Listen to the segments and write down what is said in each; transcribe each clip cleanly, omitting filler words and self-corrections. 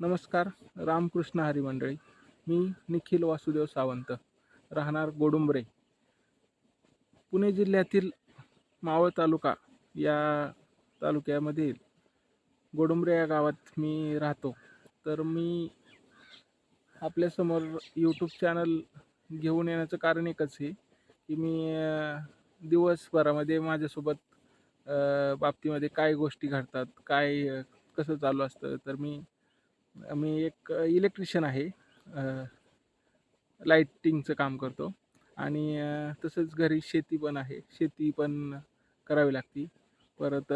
नमस्कार. रामकृष्ण हरी मंडळी. मी निखिल वासुदेव सावंत, राहणार गोडुंबरे, पुणे जिल्ह्यातील मावळ तालुका या तालुक्यामधील गोडुंबरे या गावात मी राहतो. तर मी आपल्यासमोर यूट्यूब चॅनल घेऊन येण्याचं कारण एकच आहे की मी दिवसभरामध्ये माझ्यासोबत बाबतीमध्ये काय गोष्टी घडतात, काय कसं चालू असतं. तर मी मी एक इलेक्ट्रिशियन आहे. लाईटिंगचं काम करतो आणि तसंच घरी शेती पण आहे. शेती पण करावी लागते. परत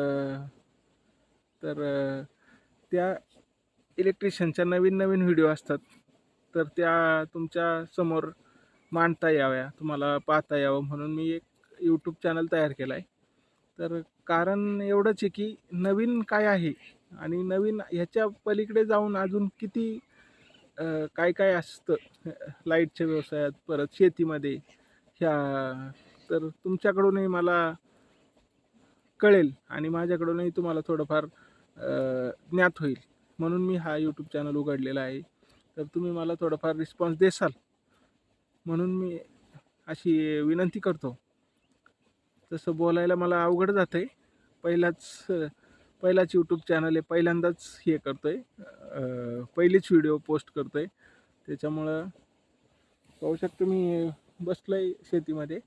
तर त्या इलेक्ट्रिशियनच्या नवीन व्हिडिओ असतात. तर त्या तुमच्या समोर मांडता याव्या, तुम्हाला पाहता यावं म्हणून मी एक यूट्यूब चॅनल तयार केला आहे. तर कारण एवढंच आहे की नवीन काय आहे आणि नवीन ह्याच्या पलीकडे जाऊन अजून किती काय काय असतं लाईटच्या व्यवसायात, परत शेतीमध्ये ह्या, तर तुमच्याकडूनही मला कळेल आणि माझ्याकडूनही तुम्हाला थोडंफार ज्ञात होईल म्हणून मी हा यूट्यूब चॅनल उघडलेला आहे. तर तुम्ही मला थोडंफार रिस्पॉन्स देसाल म्हणून मी अशी विनंती करतो. तसं बोलायला मला अवघड जातं आहे. पहिलाच यूट्यूब चॅनल आहे, पहिल्यांदाच हे करतो आहे, पहिलीच व्हिडिओ पोस्ट करतो आहे. त्याच्यामुळं पाहू शकतो मी बसलो आहे शेतीमध्ये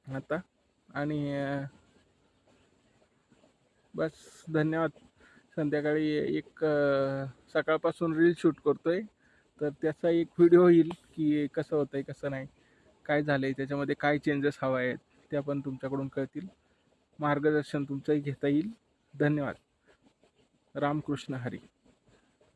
आता आणि बस धन्यवाद. संध्याकाळी एक सकाळपासून रील शूट करतो आहे. तर त्याचा एक व्हिडिओ येईल की कसं होतं आहे, कसं नाही, काय झालं आहे, त्याच्यामध्ये काय चेंजेस हवा आहेत, त्या पण तुमच्याकडून कळतील. मार्गदर्शन तुमचंही घेता येईल. धन्यवाद. रामकृष्ण हरी.